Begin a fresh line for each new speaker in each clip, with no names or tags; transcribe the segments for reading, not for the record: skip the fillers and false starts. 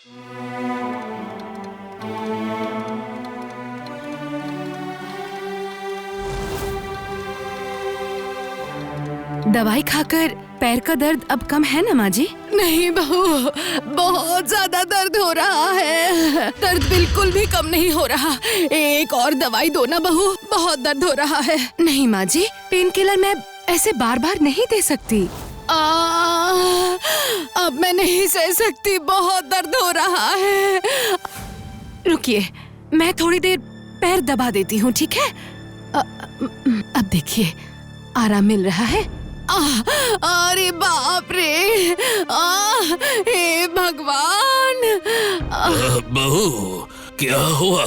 दवाई खाकर पैर का दर्द अब कम है ना माँ जी?
नहीं बहू, बहुत ज्यादा दर्द हो रहा है। दर्द बिल्कुल भी कम नहीं हो रहा। एक और दवाई दो ना बहू, बहुत दर्द हो रहा है।
नहीं माँ जी, पेन किलर मैं ऐसे बार बार नहीं दे सकती।
अब मैं नहीं सह सकती, बहुत दर्द हो रहा है।
रुकिए, मैं थोड़ी देर पैर दबा देती हूँ, ठीक है? अब देखिए, आराम मिल रहा है।
अरे बाप रे, हे भगवान।
बहू, क्या हुआ?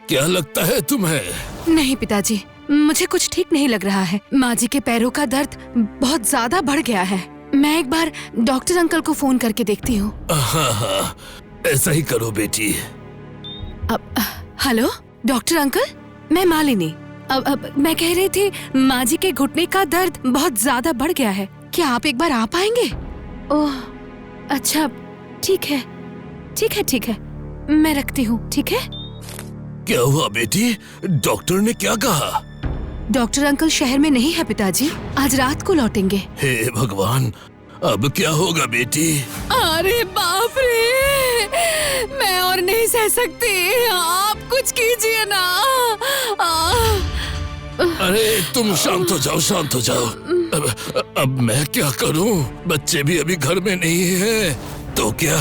क्या लगता है तुम्हें?
नहीं पिताजी, मुझे कुछ ठीक नहीं लग रहा है। माँ जी के पैरों का दर्द बहुत ज्यादा बढ़ गया है। मैं एक बार डॉक्टर अंकल को फोन करके देखती हूँ।
हाँ, ऐसा ही करो बेटी।
हेलो डॉक्टर अंकल, मैं मालिनी। अब मैं कह रही थी, माँ जी के घुटने का दर्द बहुत ज्यादा बढ़ गया है। क्या आप एक बार आ पाएंगे? ओह अच्छा, ठीक है ठीक है ठीक है, मैं रखती हूँ, ठीक है?
क्या हुआ बेटी? डॉक्टर ने क्या कहा?
डॉक्टर अंकल शहर में नहीं है पिताजी, आज रात को लौटेंगे।
हे भगवान, अब क्या होगा बेटी?
अरे बाप रे, मैं और नहीं सह सकती, आप कुछ कीजिए ना।
अरे तुम शांत हो जाओ, शांत हो जाओ। अब मैं क्या करूं? बच्चे भी अभी घर में नहीं हैं। तो क्या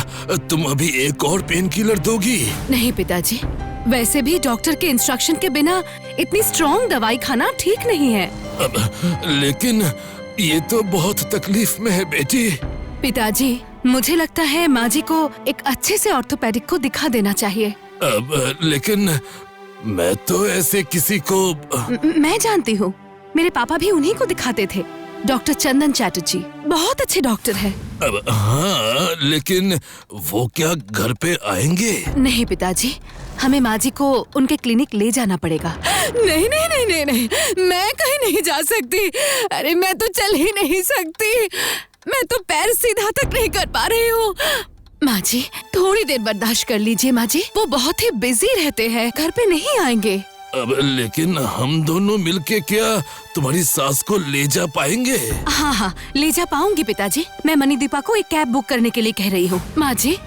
तुम अभी एक और पेन किलर दोगी?
नहीं पिताजी, वैसे भी डॉक्टर के इंस्ट्रक्शन के बिना इतनी स्ट्रॉन्ग दवाई खाना ठीक नहीं है।
लेकिन ये तो बहुत तकलीफ में है बेटी।
पिताजी, मुझे लगता है माँ जी को एक अच्छे से ऑर्थोपेडिक को दिखा देना चाहिए।
लेकिन मैं तो ऐसे किसी को
मैं जानती हूँ, मेरे पापा भी उन्हीं को दिखाते थे। डॉक्टर चंदन चैटर्जी बहुत अच्छे डॉक्टर हैं।
हाँ, लेकिन वो क्या घर पे आएंगे?
नहीं पिताजी, हमें माँ जी को उनके क्लिनिक ले जाना पड़ेगा।
नहीं नहीं नहीं नहीं नहीं, मैं कहीं नहीं जा सकती। अरे मैं तो चल ही नहीं सकती, मैं तो पैर सीधा तक नहीं कर पा रही हूँ।
माँ जी, थोड़ी देर बर्दाश्त कर लीजिए माँ जी, वो बहुत ही बिजी रहते हैं, घर पे नहीं आएंगे।
अब लेकिन हम दोनों मिलके क्या तुम्हारी सास को ले जा पाएंगे?
हाँ हाँ, ले जा पाऊंगी पिताजी। मैं मनी दीपा को एक कैब बुक करने के लिए कह रही हूँ। माँ जी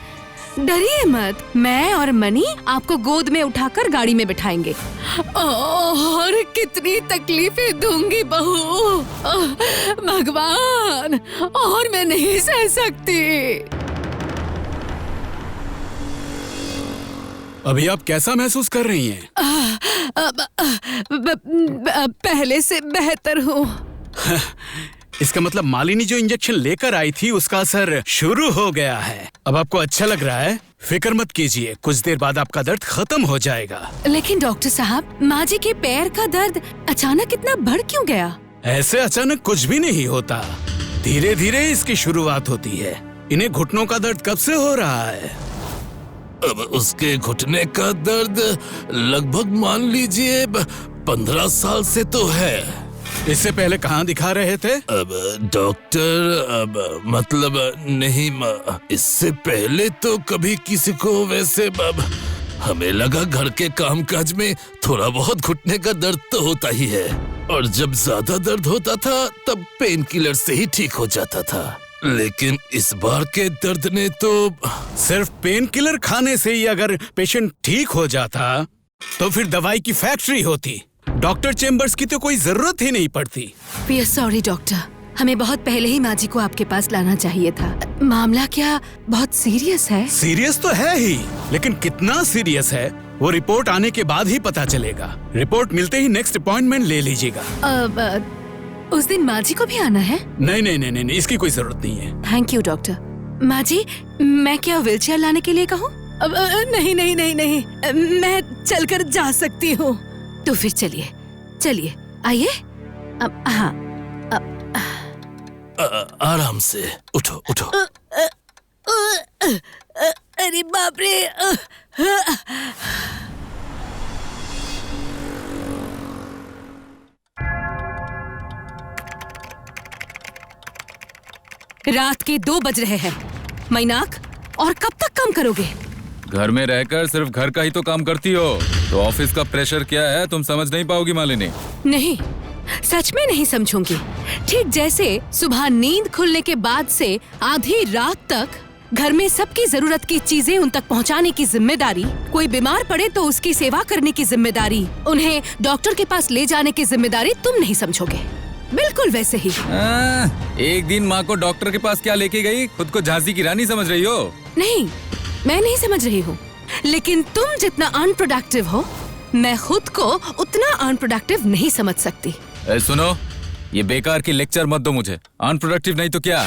डरिए मत, मैं और मनी आपको गोद में उठाकर गाड़ी में बिठाएंगे।
और कितनी तकलीफें दूंगी बहू, भगवान, और मैं नहीं सह सकती।
अभी आप कैसा महसूस कर रही हैं?
पहले से बेहतर हूँ।
इसका मतलब मालिनी जो इंजेक्शन लेकर आई थी उसका असर शुरू हो गया है। अब आपको अच्छा लग रहा है? फिक्र मत कीजिए, कुछ देर बाद आपका दर्द खत्म हो जाएगा।
लेकिन डॉक्टर साहब, माँ जी के पैर का दर्द अचानक इतना बढ़ क्यों गया?
ऐसे अचानक कुछ भी नहीं होता, धीरे धीरे इसकी शुरुआत होती है। इन्हें घुटनों का दर्द कब से हो रहा है?
अब उसके घुटने का दर्द लगभग मान लीजिए 15 साल से तो है।
इससे पहले कहाँ दिखा रहे थे?
अब डॉक्टर, मतलब नहीं, इससे पहले तो कभी किसी को वैसे हमें लगा घर के कामकाज में थोड़ा बहुत घुटने का दर्द तो होता ही है, और जब ज्यादा दर्द होता था तब पेन किलर से ही ठीक हो जाता था। लेकिन इस बार के दर्द ने तो
सिर्फ पेन किलर खाने से ही अगर पेशेंट ठीक हो जाता तो फिर दवाई की फैक्ट्री होती, डॉक्टर चेम्बर्स की तो कोई जरूरत ही नहीं पड़ती।
वी आर सॉरी डॉक्टर, हमें बहुत पहले ही माँ जी को आपके पास लाना चाहिए था। मामला क्या बहुत सीरियस है?
सीरियस तो है ही, लेकिन कितना सीरियस है वो रिपोर्ट आने के बाद ही पता चलेगा। रिपोर्ट मिलते ही नेक्स्ट अपॉइंटमेंट ले लीजिएगा।
उस दिन माँ जी को भी आना है?
नहीं नहीं नहीं नहीं, इसकी कोई जरूरत नहीं है।
Thank you doctor. माँ जी, मैं क्या व्हीलचेयर लाने के लिए कहूँ?
नहीं नहीं नहीं नहीं, मैं चलकर जा सकती हूँ।
तो फिर चलिए चलिए, आइए। हाँ,
आराम से उठो उठो।
अरे बाप रे,
रात के 2 बज रहे हैं। मैनाक, और कब तक काम करोगे?
घर में रहकर सिर्फ घर का ही तो काम करती हो, तो ऑफिस का प्रेशर क्या है तुम समझ नहीं पाओगी मालिनी।
नहीं, सच में नहीं समझूंगी। ठीक जैसे सुबह नींद खुलने के बाद से आधी रात तक घर में सबकी जरूरत की चीजें उन तक पहुंचाने की जिम्मेदारी, कोई बीमार पड़े तो उसकी सेवा करने की जिम्मेदारी, उन्हें डॉक्टर के पास ले जाने की जिम्मेदारी तुम नहीं समझोगे। बिल्कुल वैसे ही।
एक दिन माँ को डॉक्टर के पास क्या लेके गई, खुद को झांसी की रानी समझ रही हो?
नहीं, मैं नहीं समझ रही हूँ, लेकिन तुम जितना अनप्रोडक्टिव हो, मैं खुद को उतना अनप्रोडक्टिव नहीं समझ सकती।
सुनो, ये बेकार की लेक्चर मत दो मुझे। अनप्रोडक्टिव नहीं तो क्या?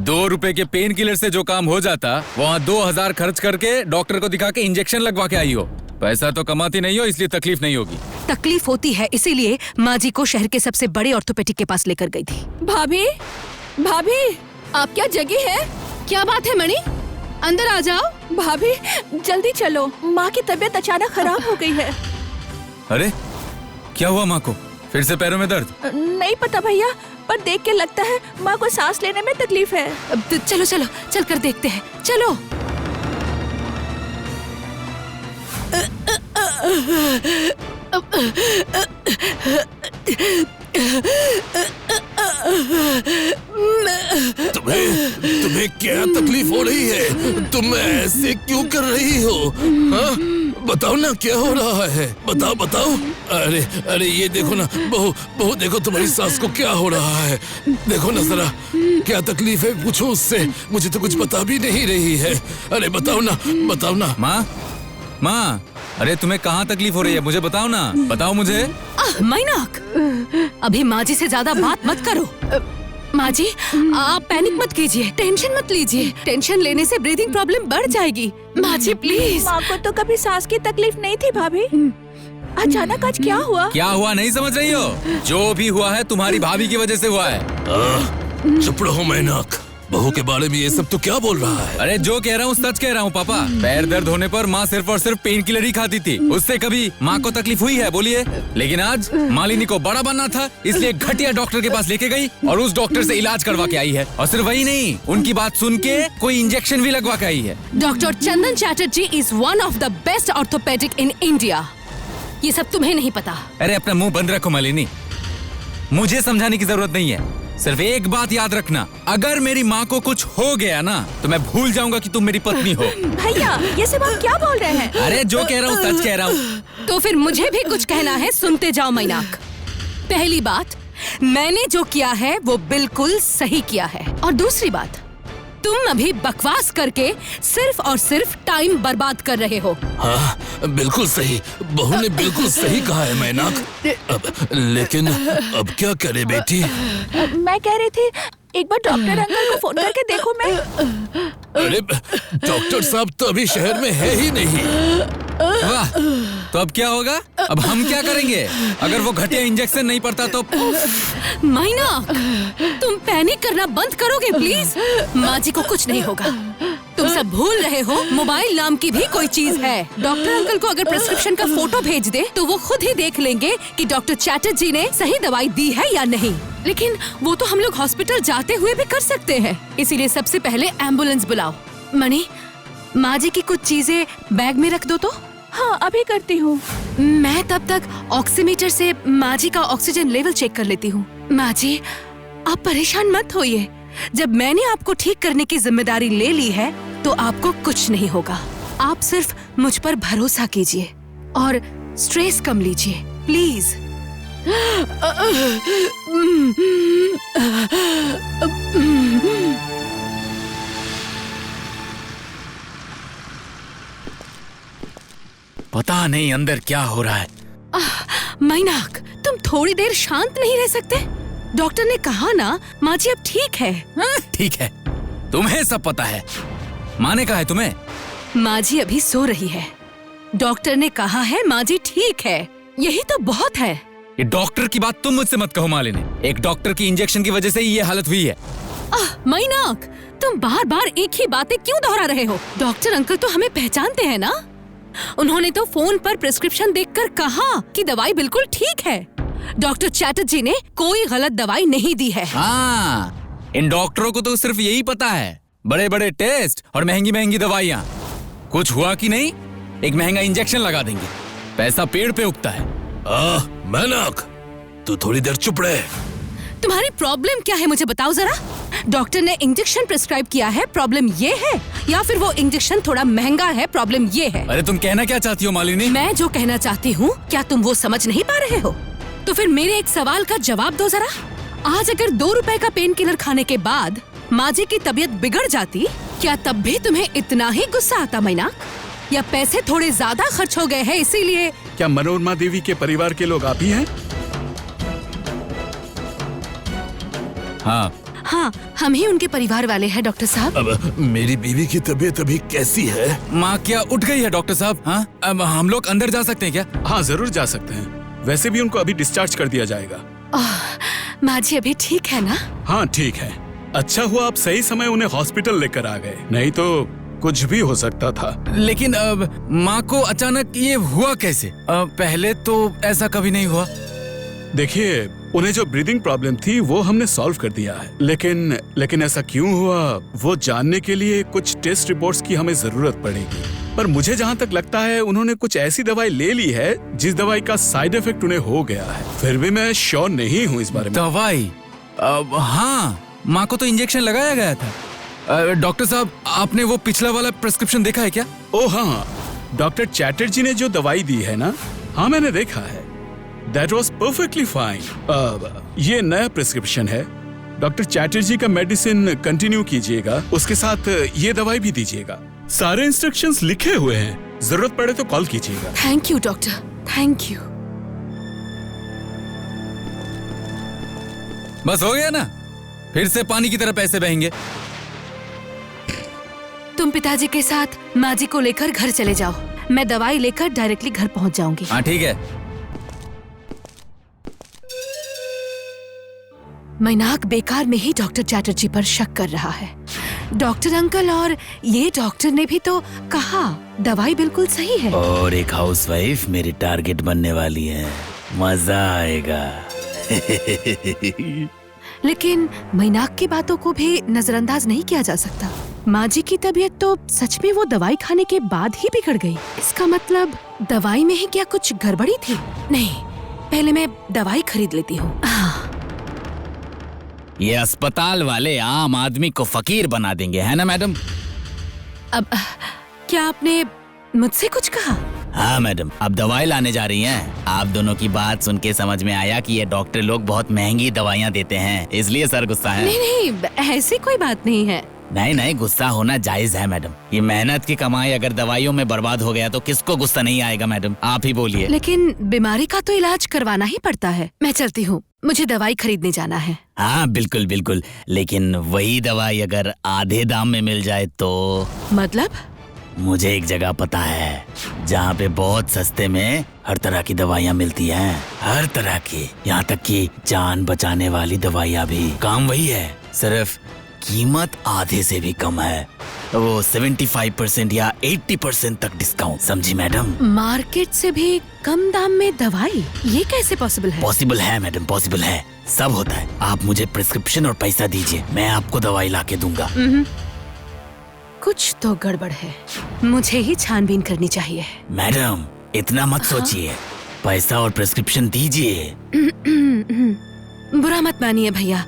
2 रुपए के पेन किलर से जो काम हो जाता, वहाँ 2000 खर्च करके डॉक्टर को दिखा के इंजेक्शन लगवा के आई हो। पैसा तो कमाती नहीं हो, इसलिए तकलीफ नहीं होगी।
तकलीफ होती है, इसीलिए माँ जी को शहर के सबसे बड़े ऑर्थोपेडिक के पास लेकर गई थी।
भाभी, भाभी, आप क्या जगी है?
क्या बात है मणि, अंदर आ जाओ।
भाभी जल्दी चलो, माँ की तबीयत अचानक खराब हो गई है।
अरे क्या हुआ माँ को? फिर से पैरों में दर्द?
नहीं पता भैया, पर देख के लगता है माँ को सांस लेने में तकलीफ है।
चलो चलो, चल कर देखते हैं, चलो।
तुम्हें क्या तकलीफ हो रही है? तुम ऐसे क्यों कर रही हो? हाँ? बताओ ना, क्या हो रहा है? बताओ बताओ। अरे अरे ये देखो ना, बहू देखो तुम्हारी सास को क्या हो रहा है। देखो ना जरा, क्या तकलीफ है पूछो उससे, मुझे तो कुछ बता भी नहीं रही है। अरे बताओ ना, बताओ ना।
माँ, अरे तुम्हें कहाँ तकलीफ हो रही है, मुझे बताओ ना, बताओ मुझे।
मैनाक, अभी माँ जी से ज्यादा बात मत करो। माँ जी, आप पैनिक मत कीजिए, टेंशन मत लीजिए। टेंशन लेने से ब्रीदिंग प्रॉब्लम बढ़ जाएगी। माँ जी प्लीज।
माँ को तो कभी सांस की तकलीफ नहीं थी भाभी, अचानक आज क्या हुआ?
क्या हुआ नहीं समझ रही हो? जो भी हुआ है तुम्हारी भाभी की वजह से हुआ है।
चुप रहो मैनाक, बहू के बारे में ये सब तो क्या बोल रहा है?
अरे जो कह रहा हूँ सच कह रहा हूँ पापा। पैर दर्द होने पर माँ सिर्फ और सिर्फ पेन किलर ही खाती थी, उससे कभी माँ को तकलीफ हुई है बोलिए? लेकिन आज मालिनी को बड़ा बनना था, इसलिए घटिया डॉक्टर के पास लेके गई और उस डॉक्टर से इलाज करवा के आई है। और सिर्फ वही नहीं, उनकी बात सुन के कोई इंजेक्शन भी लगवा के आई है।
Doctor Chandan Chatterjee is one of the best orthopaedic in India. ये सब तुम्हें नहीं पता।
अरे अपना मुंह बंद रखो मालिनी, मुझे समझाने की जरूरत नहीं है। सिर्फ एक बात याद रखना, अगर मेरी माँ को कुछ हो गया ना, तो मैं भूल जाऊंगा कि तुम मेरी पत्नी हो।
भैया ये सब आप क्या बोल रहे हैं?
अरे जो कह रहा हूँ सच कह रहा हूँ।
तो फिर मुझे भी कुछ कहना है, सुनते जाओ मैनाक। पहली बात, मैंने जो किया है वो बिल्कुल सही किया है। और दूसरी बात, तुम अभी बकवास करके सिर्फ और सिर्फ टाइम बर्बाद कर रहे हो।
हाँ बिल्कुल सही, बहू ने बिल्कुल सही कहा है मैनाक। लेकिन अब क्या करे बेटी?
मैं कह रही थी एक बार डॉक्टर अंकल को फोन करके देखो। मैं
अरे डॉक्टर साहब तो अभी शहर में है ही नहीं।
वाह, तो अब क्या होगा? अब हम क्या करेंगे? अगर वो घटिया इंजेक्शन नहीं पड़ता तो?
मैनाक, तुम पैनिक करना बंद करोगे प्लीज? माँ जी को कुछ नहीं होगा। तुम सब भूल रहे हो, मोबाइल नाम की भी कोई चीज है। डॉक्टर अंकल को अगर प्रिस्क्रिप्शन का फोटो भेज दे तो वो खुद ही देख लेंगे कि डॉक्टर चैटर्जी ने सही दवाई दी है या नहीं। लेकिन वो तो हम लोग हॉस्पिटल जाते हुए भी कर सकते हैं, इसीलिए सबसे पहले एम्बुलेंस बुलाओ। मणि, माँ जी की कुछ चीजें बैग में रख दो तो।
हाँ अभी करती हूँ।
मैं तब तक ऑक्सीमीटर से माँ जी का ऑक्सीजन लेवल चेक कर लेती हूँ। माँ जी, आप परेशान मत होइए। जब मैंने आपको ठीक करने की जिम्मेदारी ले ली है तो आपको कुछ नहीं होगा। आप सिर्फ मुझ पर भरोसा कीजिए और स्ट्रेस कम लीजिए प्लीज।
पता नहीं अंदर क्या हो रहा है।
मैनाक, तुम थोड़ी देर शांत नहीं रह सकते? डॉक्टर ने कहा ना, माँ जी अब ठीक है।
ठीक है, तुम्हें सब पता है। माँ ने कहा है तुम्हें?
माँ जी अभी सो रही है। डॉक्टर ने कहा है माँ जी ठीक है, यही तो बहुत है।
ये डॉक्टर की बात तुम मुझसे मत कहो मालिनी। एक डॉक्टर की इंजेक्शन की वजह से ही ये हालत हुई है।
मैनाक, तुम बार बार एक ही बातें क्यों दोहरा रहे हो? डॉक्टर अंकल तो हमें पहचानते हैं ना। उन्होंने तो फोन पर प्रिस्क्रिप्शन देखकर कहा कि दवाई बिल्कुल ठीक है। डॉक्टर चैटर्जी ने कोई गलत दवाई नहीं दी है।
हाँ, इन डॉक्टरों को तो सिर्फ यही पता है, बड़े बड़े टेस्ट और महंगी महंगी दवाइयाँ। कुछ हुआ कि नहीं, एक महंगा इंजेक्शन लगा देंगे। पैसा पेड़ पे उगता है।
मेनक, तू थोड़ी देर चुप रहे।
तुम्हारी प्रॉब्लम क्या है मुझे बताओ जरा। डॉक्टर ने इंजेक्शन प्रिस्क्राइब किया है, प्रॉब्लम ये है, या फिर वो इंजेक्शन थोड़ा महंगा है, प्रॉब्लम ये है?
अरे तुम कहना क्या चाहती हो मालिनी?
मैं जो कहना चाहती हूँ क्या तुम वो समझ नहीं पा रहे हो? तो फिर मेरे एक सवाल का जवाब दो जरा। आज अगर 2 रुपए का पेन किलर खाने के बाद माँ जी की तबीयत बिगड़ जाती, क्या तब भी तुम्हें इतना ही गुस्सा आता मैनाक? या पैसे थोड़े ज्यादा खर्च हो गए हैं इसीलिए?
क्या मनोरमा देवी के परिवार के लोग आप ही हैं?
हाँ, हम ही उनके परिवार वाले हैं डॉक्टर साहब।
अब मेरी बीवी की तबीयत अभी कैसी है?
माँ क्या उठ गई है डॉक्टर साहब? हाँ, अब हम लोग अंदर जा सकते हैं क्या?
हाँ, जरूर जा सकते हैं। वैसे भी उनको अभी डिस्चार्ज कर दिया जाएगा।
माँ जी अभी ठीक है ना?
हाँ ठीक है। अच्छा हुआ आप सही समय उन्हें हॉस्पिटल लेकर आ गए, नहीं तो कुछ भी हो सकता था।
लेकिन अब माँ को अचानक ये हुआ कैसे? पहले तो ऐसा कभी नहीं हुआ।
देखिए, उन्हें जो ब्रीदिंग प्रॉब्लम थी वो हमने सॉल्व कर दिया है, लेकिन ऐसा क्यों हुआ वो जानने के लिए कुछ टेस्ट रिपोर्ट्स की हमें जरूरत पड़ेगी। पर मुझे जहाँ तक लगता है उन्होंने कुछ ऐसी दवाई ले ली है जिस दवाई का साइड इफेक्ट उन्हें हो गया है। फिर भी मैं श्योर नहीं हूँ इस बारे में।
दवाई? हाँ, माँ को तो इंजेक्शन लगाया गया था। डॉक्टर साहब, आपने वो पिछला वाला प्रिस्क्रिप्शन देखा है क्या?
ओह हाँ, डॉक्टर चैटर्जी ने जो दवाई दी है ना, हाँ मैंने देखा है। That was perfectly fine. ये नया प्रिस्क्रिप्शन है। डॉक्टर चैटर्जी का मेडिसिन कंटिन्यू कीजिएगा, उसके साथ ये दवाई भी दीजिएगा। सारे इंस्ट्रक्शंस लिखे हुए हैं, जरूरत पड़े तो कॉल कीजिएगा।
Thank you doctor, thank you.
बस हो गया ना? फिर से पानी की तरह पैसे बहेंगे।
तुम पिताजी के साथ माँ जी को लेकर घर चले जाओ, मैं दवाई लेकर डायरेक्टली घर पहुँच जाऊंगी।
हाँ ठीक है।
मैनाक बेकार में ही डॉक्टर चैटर्जी पर शक कर रहा है। डॉक्टर अंकल और ये डॉक्टर ने भी तो कहा दवाई बिल्कुल सही है।
और एक हाउसवाइफ मेरी टारगेट बनने वाली है, मजा आएगा।
लेकिन मैनाक की बातों को भी नजरअंदाज नहीं किया जा सकता। माँ जी की तबीयत तो सच में वो दवाई खाने के बाद ही बिगड़ गई। इसका मतलब दवाई में ही क्या कुछ गड़बड़ी थी? नहीं, पहले मैं दवाई खरीद लेती हूँ।
ये अस्पताल वाले आम आदमी को फकीर बना देंगे, है ना मैडम?
अब क्या आपने मुझसे कुछ कहा?
हाँ मैडम, अब दवाई लाने जा रही हैं। आप दोनों की बात सुन के समझ में आया कि ये डॉक्टर लोग बहुत महंगी दवाइयाँ देते हैं, इसलिए सर गुस्सा है।
नहीं, ऐसी कोई बात नहीं है।
नहीं, गुस्सा होना जायज है मैडम। ये मेहनत की कमाई अगर दवाइयों में बर्बाद हो गया तो किसको गुस्सा नहीं आएगा मैडम? आप ही बोलिए।
लेकिन बीमारी का तो इलाज करवाना ही पड़ता है। मैं चलती हूँ, मुझे दवाई खरीदने जाना है।
हाँ बिल्कुल, लेकिन वही दवाई अगर आधे दाम में मिल जाए तो?
मतलब?
मुझे एक जगह पता है जहाँ पे बहुत सस्ते में हर तरह की दवाइयाँ मिलती हैं, हर तरह की, यहाँ तक कि जान बचाने वाली दवाइयाँ भी। काम वही है, सिर्फ कीमत आधे से भी कम है। वो 75% या 80% तक डिस्काउंट, समझी मैडम?
मार्केट से भी कम दाम में दवाई, ये कैसे पॉसिबल है?
पॉसिबल है मैडम, पॉसिबल है, सब होता है। आप मुझे प्रिस्क्रिप्शन और पैसा दीजिए, मैं आपको दवाई लाके दूंगा।
कुछ तो गड़बड़ है, मुझे ही छानबीन करनी चाहिए।
मैडम इतना मत सोचिए, पैसा और प्रिस्क्रिप्शन दीजिए।
बुरा मत मानिए भैया,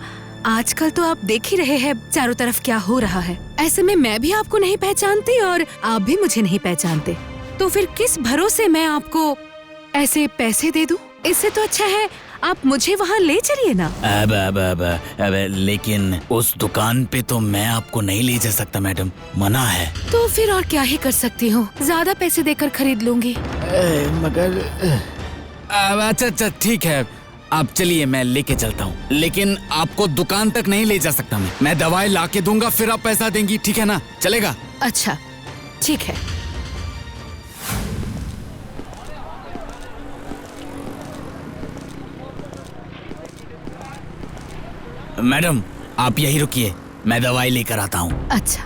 आजकल तो आप देख ही रहे हैं चारों तरफ क्या हो रहा है। ऐसे में मैं भी आपको नहीं पहचानती और आप भी मुझे नहीं पहचानते, तो फिर किस भरोसे मैं आपको ऐसे पैसे दे दूं? इससे तो अच्छा है आप मुझे वहाँ ले चलिए ना।
अब लेकिन उस दुकान पे तो मैं आपको नहीं ले जा सकता मैडम, मना है।
तो फिर और क्या ही कर सकती हूँ, ज्यादा पैसे देकर खरीद लूंगी।
मगर
अच्छा ठीक है, आप चलिए, मैं लेके चलता हूँ, लेकिन आपको दुकान तक नहीं ले जा सकता मैं दवाई लाके दूंगा, फिर आप पैसा देंगी, ठीक है ना? चलेगा?
अच्छा ठीक है।
मैडम आप यही रुकिए, मैं दवाई लेकर आता हूँ।
अच्छा।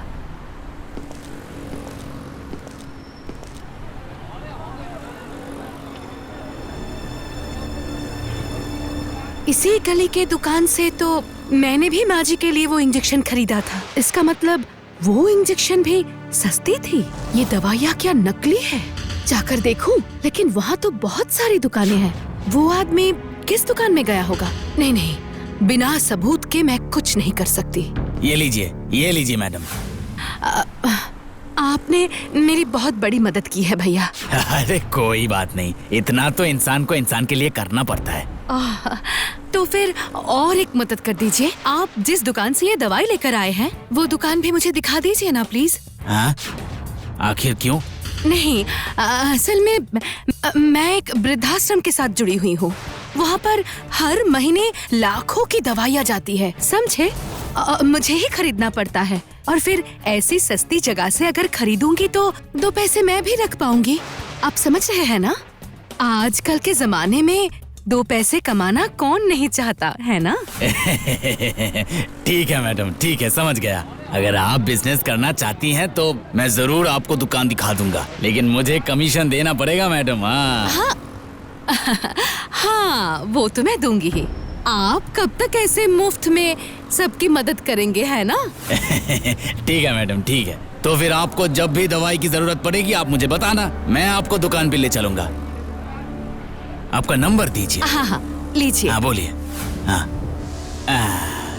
इसी गली के दुकान से तो मैंने भी माँ जी के लिए वो इंजेक्शन खरीदा था। इसका मतलब वो इंजेक्शन भी सस्ती थी। ये दवाइयाँ क्या नकली है? जाकर देखूं? लेकिन वहाँ तो बहुत सारी दुकानें हैं। वो आदमी किस दुकान में गया होगा? नहीं नहीं, बिना सबूत के मैं कुछ नहीं कर सकती।
ये लीजिए मैडम।
आपने मेरी बहुत बड़ी मदद की है भैया।
अरे कोई बात नहीं, इतना तो इंसान को इंसान के लिए करना पड़ता है।
तो फिर और एक मदद कर दीजिए। आप जिस दुकान से ये दवाई लेकर आए हैं, वो दुकान भी मुझे दिखा दीजिए ना प्लीज।
हाँ? आखिर क्यों?
नहीं, असल में मैं एक वृद्धाश्रम के साथ जुड़ी हुई हूँ। वहाँ पर हर महीने लाखों की दवाइयाँ जाती है, समझे? मुझे ही खरीदना पड़ता है, और फिर ऐसी सस्ती जगह से अगर खरीदूंगी तो 2 पैसे मैं भी रख पाऊंगी। आप समझ रहे हैं ना? आजकल के जमाने में 2 पैसे कमाना कौन नहीं चाहता है ना?
ठीक है मैडम, ठीक है, समझ गया। अगर आप बिजनेस करना चाहती हैं तो मैं जरूर आपको दुकान दिखा दूंगा, लेकिन मुझे कमीशन देना पड़ेगा मैडम।
हाँ, वो तो मैं दूंगी ही। आप कब तक ऐसे मुफ्त में सबकी मदद करेंगे, है ना?
ठीक है मैडम, ठीक है। तो फिर आपको जब भी दवाई की जरूरत पड़ेगी आप मुझे बताना, मैं आपको दुकान पे ले चलूंगा। आपका नंबर दीजिए।
हाँ, लीजिए।
हाँ बोलिए। हाँ,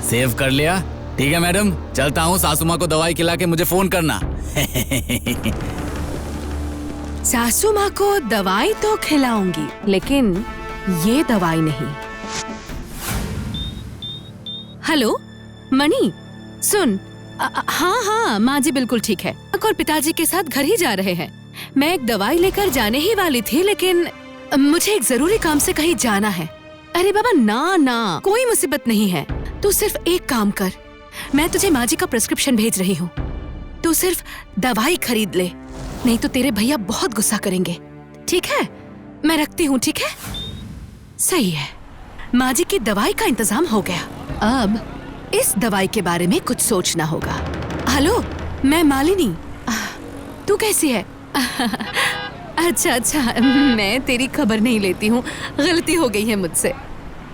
सेव कर लिया। ठीक है मैडम, चलता हूँ। सासू माँ को दवाई खिला के मुझे फोन करना।
सासू माँ को दवाई तो खिलाऊंगी, लेकिन ये दवाई नहीं। हेलो मणि, सुन। हाँ, माँ जी बिल्कुल ठीक है, और पिताजी के साथ घर ही जा रहे हैं। मैं एक दवाई लेकर जाने ही वाली थी, लेकिन मुझे एक जरूरी काम से कहीं जाना है। अरे बाबा ना, कोई मुसीबत नहीं है। तू सिर्फ एक काम कर, मैं तुझे माँ जी का प्रिस्क्रिप्शन भेज रही हूँ। तू सिर्फ दवाई खरीद ले, नहीं तो तेरे भैया बहुत गुस्सा करेंगे। ठीक है? मैं रखती हूँ, ठीक है? सही है, माँ जी की दवाई का इंतजाम हो गया। अब इस दवाई के बारे में कुछ सोचना होगा। हेलो, मैं मालिनी। तू कैसी है? अच्छा, मैं तेरी खबर नहीं लेती हूँ, गलती हो गई है मुझसे।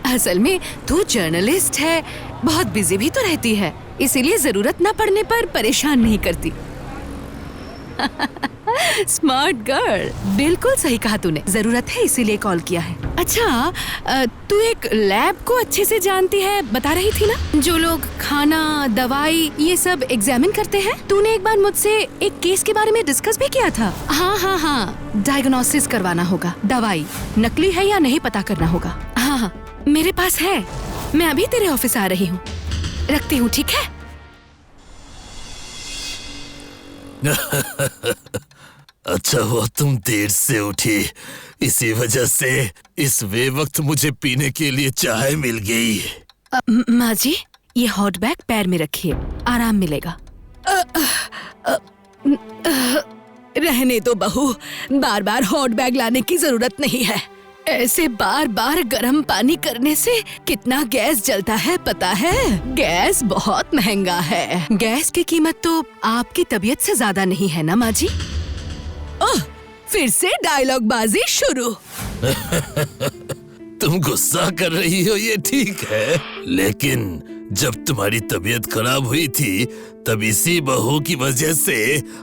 असल में तू जर्नलिस्ट है, बहुत बिजी भी तो रहती है, इसीलिए जरूरत ना पड़ने पर परेशान नहीं करती। स्मार्ट गर्ल, बिल्कुल सही कहा तूने, जरूरत है इसीलिए कॉल किया है। अच्छा, तू एक लैब को अच्छे से जानती है, बता रही थी ना, जो लोग खाना, दवाई ये सब एग्जामिन करते हैं। तूने एक बार मुझसे एक केस के बारे में डिस्कस भी किया था। हाँ, डायग्नोसिस करवाना होगा, दवाई नकली है या नहीं पता करना होगा। हाँ, मेरे पास है, मैं अभी तेरे ऑफिस आ रही हूँ। रखती हूँ, ठीक है?
अच्छा हुआ तुम देर से उठी, इसी वजह से इस बेवक्त मुझे पीने के लिए चाय मिल गई।
माँ जी, ये हॉट बैग पैर में रखिए, आराम मिलेगा।
रहने दो बहू, बार बार हॉट बैग लाने की जरूरत नहीं है। ऐसे बार बार गर्म पानी करने से कितना गैस जलता है पता है? गैस बहुत महंगा है।
गैस की कीमत तो आपकी तबीयत से ज्यादा नहीं है ना माँ जी?
ओह, फिर से डायलॉग बाजी शुरू।
तुम गुस्सा कर रही हो ये ठीक है, लेकिन जब तुम्हारी तबीयत खराब हुई थी तब इसी बहू की वजह से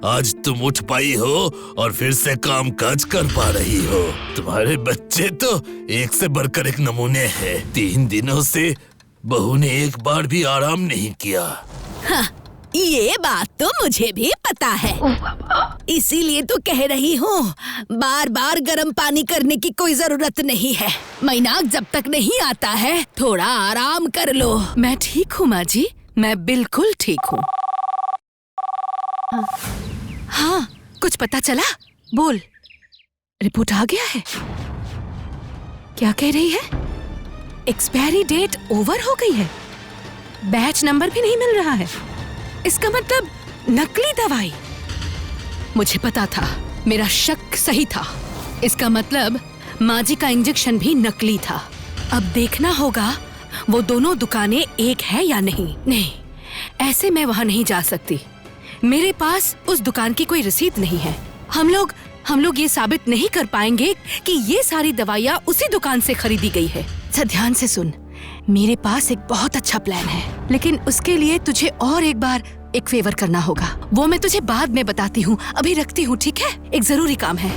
आज तुम उठ पाई हो और फिर से काम काज कर पा रही हो। तुम्हारे बच्चे तो एक से बढ़कर एक नमूने हैं। 3 दिनों से बहू ने एक बार भी आराम नहीं किया।
हाँ, ये बात तो मुझे भी पता है, इसीलिए तो कह रही हूँ बार बार गर्म पानी करने की कोई जरूरत नहीं है। महीना जब तक नहीं आता है थोड़ा आराम कर लो।
मैं ठीक हूँ माँ जी, मैं बिल्कुल ठीक हूँ। हाँ, कुछ पता चला? बोल। रिपोर्ट आ गया है? क्या कह रही है? एक्सपायरी डेट ओवर हो गई है, बैच नंबर भी नहीं मिल रहा है। इसका मतलब नकली दवाई। मुझे पता था, मेरा शक सही था। इसका मतलब माँ जी का इंजेक्शन भी नकली था। अब देखना होगा वो दोनों दुकानें एक है या नहीं। नहीं, ऐसे मैं वहाँ नहीं जा सकती। मेरे पास उस दुकान की कोई रसीद नहीं है। हम लोग ये साबित नहीं कर पाएंगे कि ये सारी दवाइयाँ उसी दुकान से खरीदी गई है। अच्छा ध्यान से सुन, मेरे पास एक बहुत अच्छा प्लान है, लेकिन उसके लिए तुझे और एक बार एक फेवर करना होगा। वो मैं तुझे बाद में बताती हूँ, अभी रखती हूँ, ठीक है? एक जरूरी काम है।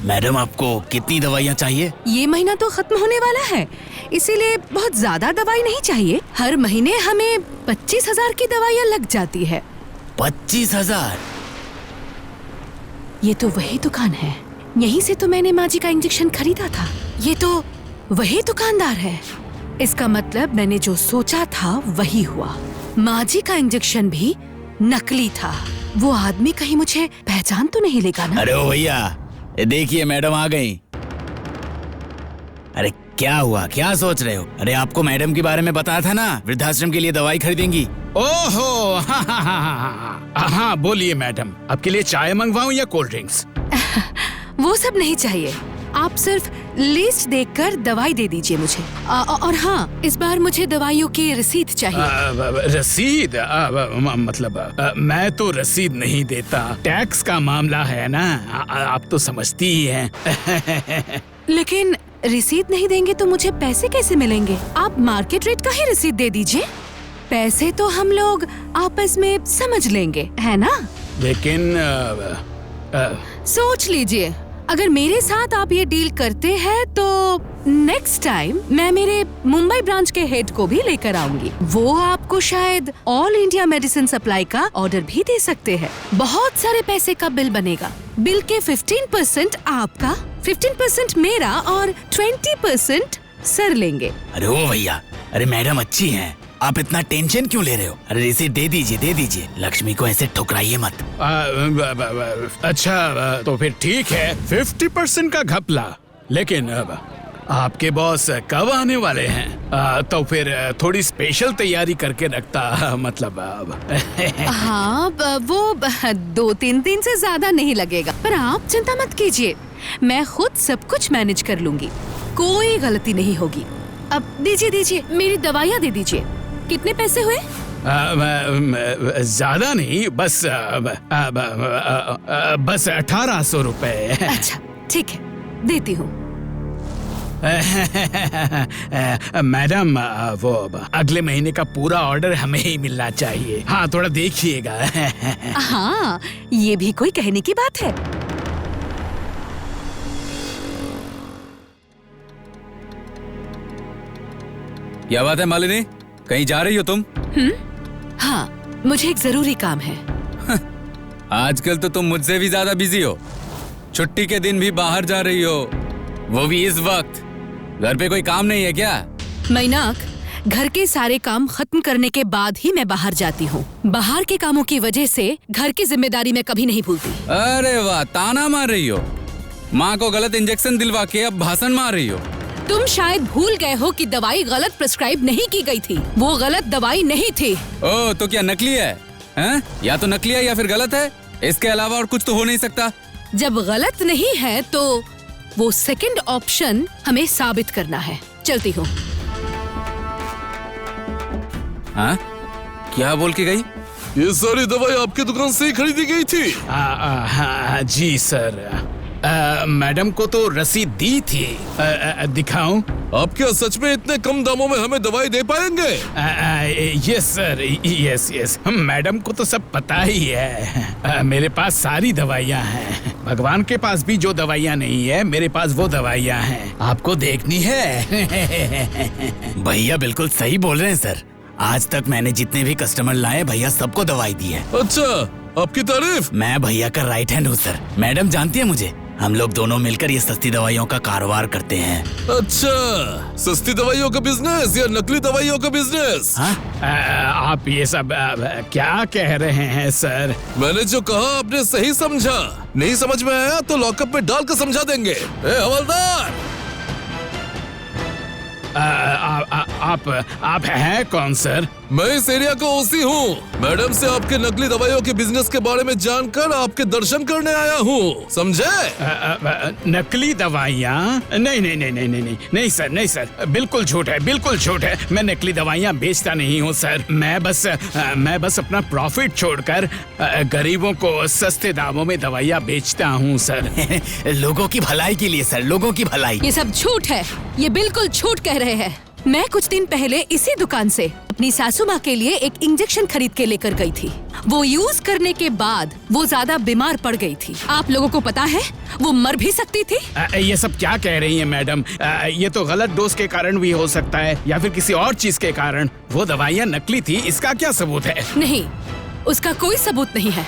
मैडम आपको कितनी दवाइयाँ चाहिए?
ये महीना तो खत्म होने वाला है, इसीलिए बहुत ज्यादा दवाई नहीं चाहिए। हर महीने हमें 25,000 की दवाइयाँ लग जाती है।
25,000?
ये तो वही दुकान है, यहीं से तो मैंने माँ जी का इंजेक्शन खरीदा था। ये तो वही दुकानदार है। इसका मतलब मैंने जो सोचा था वही हुआ। माँ जी का इंजेक्शन भी नकली था। वो आदमी कहीं मुझे पहचान तो नहीं लेगा ना?
अरे ओ भैया, देखिए मैडम आ गई। अरे क्या हुआ, क्या सोच रहे हो? अरे आपको मैडम के बारे में बताया था ना, वृद्धाश्रम के लिए दवाई खरीदेंगी।
ओहो, हाँ बोलिए मैडम, आपके लिए चाय मंगवाऊं या कोल्ड ड्रिंक्स?
वो सब नहीं चाहिए, आप सिर्फ लिस्ट देखकर दवाई दे दीजिए मुझे। और हाँ, इस बार मुझे दवाइयों की रसीद चाहिए।
रसीद? मतलब मैं तो रसीद नहीं देता, टैक्स का मामला है ना, आप तो समझती ही हैं।
लेकिन रसीद नहीं देंगे तो मुझे पैसे कैसे मिलेंगे? आप मार्केट रेट का ही रसीद दे दीजिए, पैसे तो हम लोग आपस में समझ लेंगे, है ना?
लेकिन
सोच लीजिए, अगर मेरे साथ आप ये डील करते हैं तो नेक्स्ट टाइम मैं मेरे मुंबई ब्रांच के हेड को भी लेकर आऊंगी। वो आपको शायद ऑल इंडिया मेडिसिन सप्लाई का ऑर्डर भी दे सकते हैं। बहुत सारे पैसे का बिल बनेगा। बिल के 15% आपका, 15% मेरा और 20% सर लेंगे।
अरे ओ भैया, अरे मैडम अच्छी हैं, आप इतना टेंशन क्यों ले रहे हो? अरे रिसीट दे दीजिए, लक्ष्मी को ऐसे ठुकराइए मत।
अच्छा तो फिर ठीक है, 50% का घपला। लेकिन अब आपके बॉस कब आने वाले हैं? तो फिर थोड़ी स्पेशल तैयारी करके रखता, मतलब
हाँ, वो 2-3 दिन से ज्यादा नहीं लगेगा, पर आप चिंता मत कीजिए, मैं खुद सब कुछ मैनेज कर लूंगी, कोई गलती नहीं होगी। अब दीजिए, मेरी दवाइयाँ दे दीजिए। कितने पैसे हुए?
ज्यादा नहीं, बस 1800 रुपए।
अच्छा ठीक है, देती हूँ।
मैडम वो अगले महीने का पूरा ऑर्डर हमें ही मिलना चाहिए। हाँ थोड़ा देखिएगा।
हाँ, ये भी कोई कहने की बात है।
क्या बात है मालिनी, कहीं जा रही हो तुम?
हाँ, मुझे एक जरूरी काम है।
आजकल तो तुम मुझसे भी ज्यादा बिजी हो। छुट्टी के दिन भी बाहर जा रही हो, वो भी इस वक्त। घर पे कोई काम नहीं है क्या?
मैनाक, घर के सारे काम खत्म करने के बाद ही मैं बाहर जाती हूँ। बाहर के कामों की वजह से घर की जिम्मेदारी मैं कभी नहीं भूलती।
अरे वाह, ताना मार रही हो। माँ को गलत इंजेक्शन दिलवा के अब भाषण मार रही हो।
तुम शायद भूल गए हो कि दवाई गलत प्रिस्क्राइब नहीं की गई थी। वो गलत दवाई नहीं थी।
ओह, तो क्या नकली है? हैं? या तो नकली है या फिर गलत है, इसके अलावा और कुछ तो हो नहीं सकता।
जब गलत नहीं है तो वो सेकंड ऑप्शन हमें साबित करना है। चलती हूँ।
हाँ? क्या बोल के गई?
ये सारी दवाई आपकी दुकान से ही खरीदी गई थी?
हाँ जी सर, मैडम को तो रसीद दी थी। दिखाऊं?
आप क्या सच में इतने कम दामों में हमें दवाई दे पाएंगे?
Yes sir, yes. मैडम को तो सब पता ही है। मेरे पास सारी दवाइयाँ हैं। भगवान के पास भी जो दवाइयाँ नहीं है, मेरे पास वो दवाइयाँ हैं। आपको देखनी है?
भैया बिल्कुल सही बोल रहे हैं सर। आज तक मैंने जितने भी कस्टमर लाए, भैया सबको दवाई दी है।
अच्छा, आपकी तारीफ।
मैं भैया का राइट हैंड हूँ सर। मैडम जानती है मुझे, हम लोग दोनों मिलकर ये सस्ती दवाइयों का कारोबार करते हैं।
अच्छा, सस्ती दवाइयों का बिजनेस या नकली दवाइयों का बिजनेस?
आप ये सब क्या कह रहे हैं सर?
मैंने जो कहा आपने सही समझा। नहीं समझ में आया तो लॉकअप में डाल कर समझा देंगे। हवलदार,
आप हैं कौन सर?
मैं इस एरिया का ओसी हूँ। मैडम से आपके नकली दवाइयों के बिजनेस के बारे में जानकर आपके दर्शन करने आया हूँ, समझे?
नकली दवाइयाँ? नहीं सर, बिल्कुल झूठ है, बिल्कुल झूठ है। मैं नकली दवाइयाँ बेचता नहीं हूँ सर। मैं बस अपना प्रॉफिट छोड़कर गरीबों को सस्ते दामों में दवाइयाँ बेचता हूँ सर।
लोगों की भलाई के लिए सर, लोगों की भलाई।
ये सब झूठ है, ये बिल्कुल झूठ कह रहे हैं। मैं कुछ दिन पहले इसी दुकान से अपनी सासू माँ के लिए एक इंजेक्शन खरीद के लेकर गई थी। वो यूज करने के बाद वो ज्यादा बीमार पड़ गई थी। आप लोगों को पता है वो मर भी सकती थी।
ये सब क्या कह रही हैं मैडम? ये तो गलत डोज के कारण भी हो सकता है या फिर किसी और चीज के कारण। वो दवाइयाँ नकली थी, इसका क्या सबूत है?
नहीं, उसका कोई सबूत नहीं है,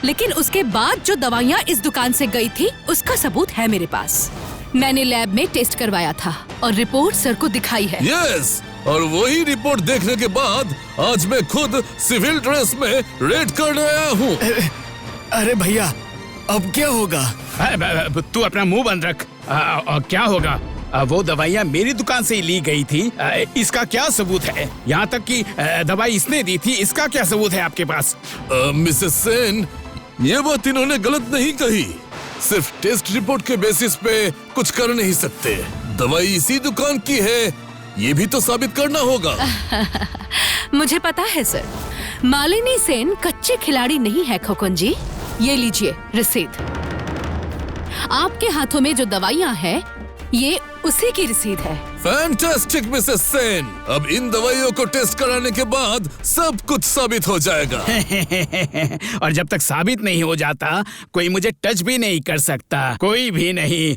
लेकिन उसके बाद जो दवाइयाँ इस दुकान से गई थी उसका सबूत है मेरे पास। मैंने लैब में टेस्ट करवाया था और रिपोर्ट सर को दिखाई है।
यस, और वही रिपोर्ट देखने के बाद आज मैं खुद सिविल ड्रेस में रेड करने आया हूँ।
अरे भैया, अब क्या होगा?
तू अपना मुंह बंद रख। और क्या होगा? वो दवाइयाँ मेरी दुकान से ही ली गई थी, इसका क्या सबूत है? यहाँ तक कि दवाई इसने दी थी, इसका क्या सबूत है आपके पास?
मिसेस सेन, ये बात इन्होंने गलत नहीं कही। सिर्फ टेस्ट रिपोर्ट के बेसिस पे कुछ कर नहीं सकते। दवाई इसी दुकान की है, ये भी तो साबित करना होगा।
मुझे पता है सर, मालिनी सेन कच्चे खिलाड़ी नहीं है खोकन जी। ये लीजिए रसीद। आपके हाथों में जो दवाइयाँ हैं, ये उसी की रसीद है।
फैंटास्टिक मिसेस सेन, अब इन दवाइयों को टेस्ट कराने के बाद सब कुछ साबित हो जाएगा।
और जब तक साबित नहीं हो जाता कोई मुझे टच भी नहीं कर सकता, कोई भी नहीं।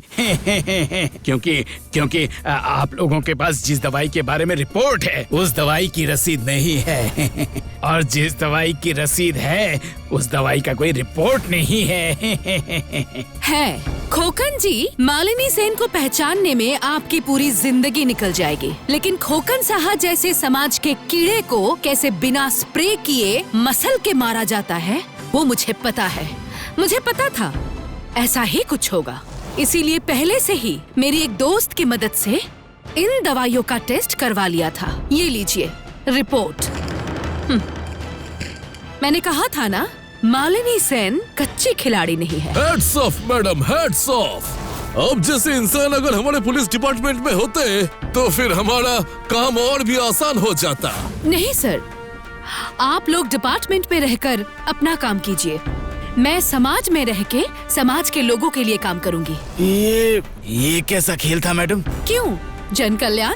क्योंकि आप लोगों के पास जिस दवाई के बारे में रिपोर्ट है उस दवाई की रसीद नहीं है। और जिस दवाई की रसीद है उस दवाई का कोई रिपोर्ट नहीं
है। खोकन जी, मालिनी सेन को पहचानने में आपकी पूरी जिंदगी निकल जाएगी, लेकिन खोकन साहा जैसे समाज के कीड़े को कैसे बिना स्प्रे किए मसल के मारा जाता है वो मुझे पता है। मुझे पता था ऐसा ही कुछ होगा, इसीलिए पहले से ही मेरी एक दोस्त की मदद से इन दवाइयों का टेस्ट करवा लिया था। ये लीजिए रिपोर्ट। मैंने कहा था ना, मालिनी सेन कच्ची खिलाड़ी नहीं है।
Heads of madam, heads of. अब जैसे इंसान अगर हमारे पुलिस डिपार्टमेंट में होते तो फिर हमारा काम और भी आसान हो जाता।
नहीं सर, आप लोग डिपार्टमेंट में रहकर अपना काम कीजिए। मैं समाज में रह के समाज के लोगों के लिए काम करूंगी।
ये कैसा खेल था मैडम?
क्यों? जन कल्याण।